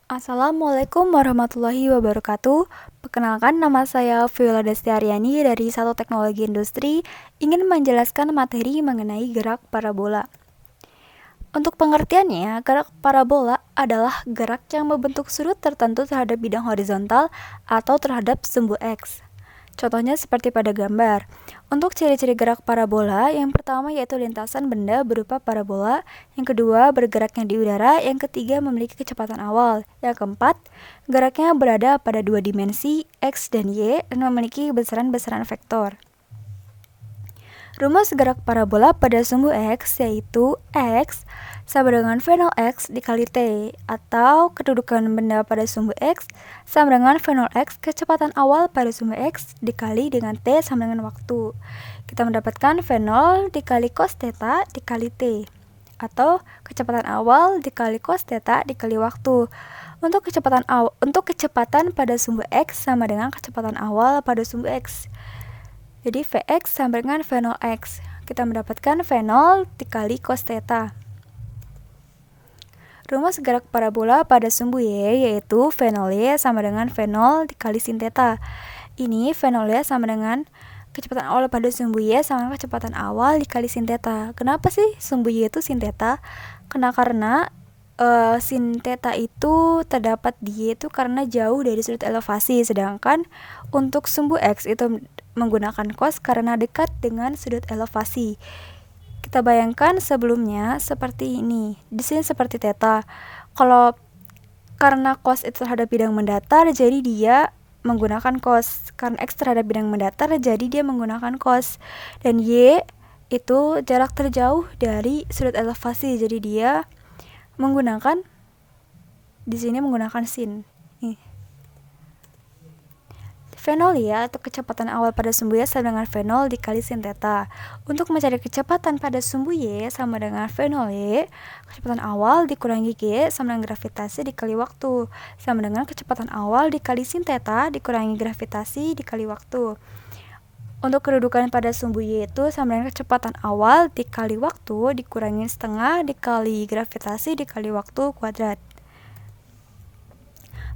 Assalamualaikum warahmatullahi wabarakatuh. Perkenalkan, nama saya Viola Destiariani dari Satu Teknologi Industri, ingin menjelaskan materi mengenai gerak parabola. Untuk pengertiannya, gerak parabola adalah gerak yang membentuk sudut tertentu terhadap bidang horizontal atau terhadap sumbu X. Contohnya seperti pada gambar. Untuk ciri-ciri gerak parabola, yang pertama yaitu lintasan benda berupa parabola, yang kedua bergeraknya di udara, yang ketiga memiliki kecepatan awal, yang keempat geraknya berada pada dua dimensi X dan Y dan memiliki besaran-besaran vektor. Rumus gerak parabola pada sumbu X yaitu X sama dengan V 0 X dikali T, atau kedudukan benda pada sumbu X sama dengan V 0 X kecepatan awal pada sumbu X dikali dengan T sama dengan waktu. Kita mendapatkan V 0 dikali cos theta dikali T, atau kecepatan awal dikali cos theta dikali waktu. Untuk kecepatan pada sumbu X sama dengan kecepatan awal pada sumbu X. Jadi Vx sama dengan V 0 X. Kita mendapatkan V 0 dikali cos theta. Rumus gerak parabola pada sumbu Y yaitu V 0 Y sama dengan V 0 dikali sin theta. Ini V 0 Y sama dengan kecepatan awal pada sumbu Y sama dengan kecepatan awal dikali sin theta. Kenapa sih sumbu Y itu sin theta? Karena sin theta itu terdapat di Y itu karena jauh dari sudut elevasi, sedangkan untuk sumbu X itu menggunakan cos karena dekat dengan sudut elevasi. Kita bayangkan sebelumnya seperti ini. Di sini seperti theta. Karena cos itu terhadap bidang mendatar, jadi dia menggunakan cos. Karena X terhadap bidang mendatar, jadi dia menggunakan cos. Dan Y itu jarak terjauh dari sudut elevasi, jadi dia menggunakan sin. V 0 ya, atau kecepatan awal pada sumbu Y sama dengan V 0 dikali sin theta. Untuk mencari kecepatan pada sumbu Y sama dengan V 0 Y, kecepatan awal dikurangi G sama dengan gravitasi dikali waktu, sama dengan kecepatan awal dikali sin theta dikurangi gravitasi dikali waktu. Untuk kedudukan pada sumbu Y itu sama dengan kecepatan awal dikali waktu dikurangi setengah dikali gravitasi dikali waktu kuadrat.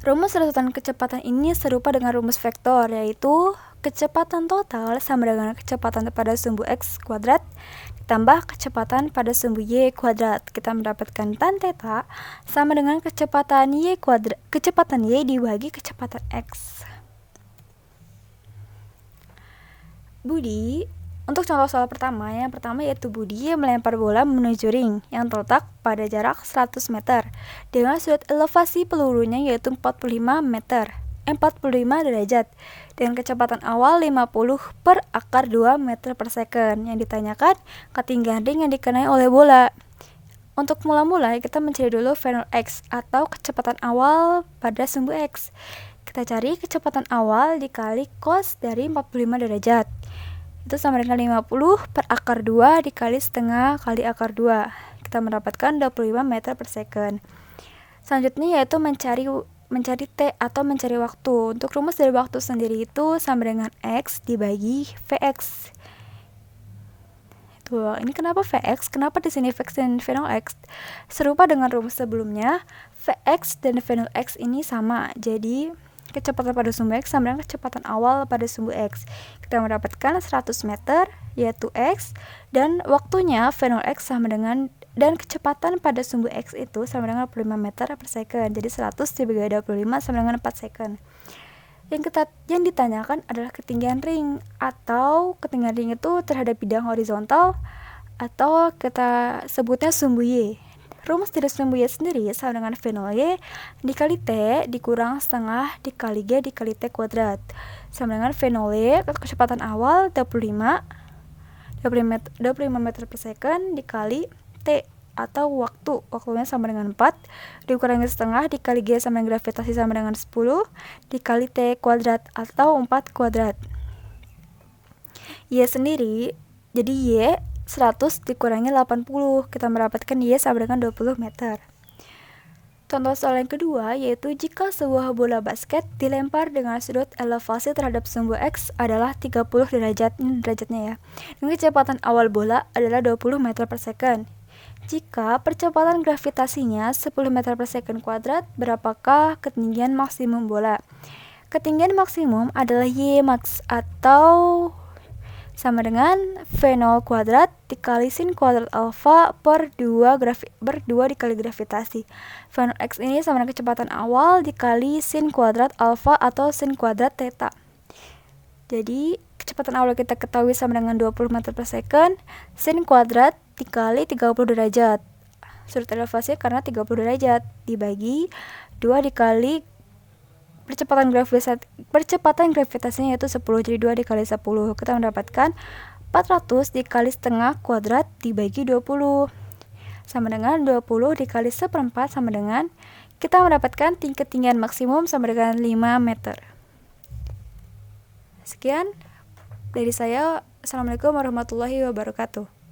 Rumus rentetan kecepatan ini serupa dengan rumus vektor, yaitu kecepatan total sama dengan kecepatan pada sumbu X kuadrat ditambah kecepatan pada sumbu Y kuadrat. Kita mendapatkan tan theta sama dengan kecepatan Y dibagi kecepatan X. Budi, untuk contoh soal pertama, yang pertama yaitu Budi melempar bola menuju ring yang terletak pada jarak 100 meter dengan sudut elevasi pelurunya yaitu 45 derajat dengan kecepatan awal 50 per akar 2 meter per second. Yang ditanyakan ketinggian ring yang dikenai oleh bola. Untuk mula-mula kita mencari dulu V 0 X atau kecepatan awal pada sumbu X. Kita cari kecepatan awal dikali cos dari 45 derajat. Itu sama dengan 50 per akar 2 dikali setengah kali akar 2. Kita mendapatkan 25 meter per second. Selanjutnya yaitu mencari T atau mencari waktu. Untuk rumus dari waktu sendiri itu sama dengan X dibagi Vx. Ini kenapa Vx? Kenapa di sini Vx dan V 0 X? Serupa dengan rumus sebelumnya, Vx dan V 0 X ini sama. Jadi kecepatan pada sumbu X sama dengan kecepatan awal pada sumbu X. Kita mendapatkan 100 meter yaitu X, dan waktunya V 0 X sama dengan, dan kecepatan pada sumbu X itu sama dengan 25 meter per second. Jadi 100 dibagi 25 sama dengan 4 second. Yang ditanyakan adalah ketinggian ring, atau ketinggian ring itu terhadap bidang horizontal, atau kita sebutnya sumbu Y. Rumus dari sumbu Y sendiri sama dengan V 0 Y dikali T dikurang setengah dikali G dikali T kuadrat, sama dengan V 0 Y kecepatan awal 25 meter per second dikali T atau waktunya sama dengan 4 dikurangi setengah dikali G sama dengan gravitasi sama dengan 10 dikali T kuadrat atau 4 kuadrat. Y sendiri, jadi Y 100 dikurangi 80, kita mendapatkan Y sama dengan 20 meter. Contoh soal yang kedua yaitu jika sebuah bola basket dilempar dengan sudut elevasi terhadap sumbu X adalah 30 derajat, ini derajatnya ya, dengan kecepatan awal bola adalah 20 meter per second. Jika percepatan gravitasinya 10 meter per second kuadrat, berapakah ketinggian maksimum bola? Ketinggian maksimum adalah Y max atau sama dengan V0 kuadrat dikali sin kuadrat alfa per 2 dikali gravitasi. V0 X ini sama dengan kecepatan awal dikali sin kuadrat alfa atau sin kuadrat theta. Jadi kecepatan awal kita ketahui sama dengan 20 meter per second, sin kuadrat dikali 30 derajat. Sudut elevasinya karena 30 derajat dibagi 2 dikali percepatan gravitasinya yaitu 10. Jadi 2 dikali 10 kita mendapatkan 400 dikali setengah kuadrat dibagi 20 sama dengan 20 dikali seperempat sama dengan kita mendapatkan ketinggian maksimum sama dengan 5 meter. Sekian dari saya. Assalamualaikum warahmatullahi wabarakatuh.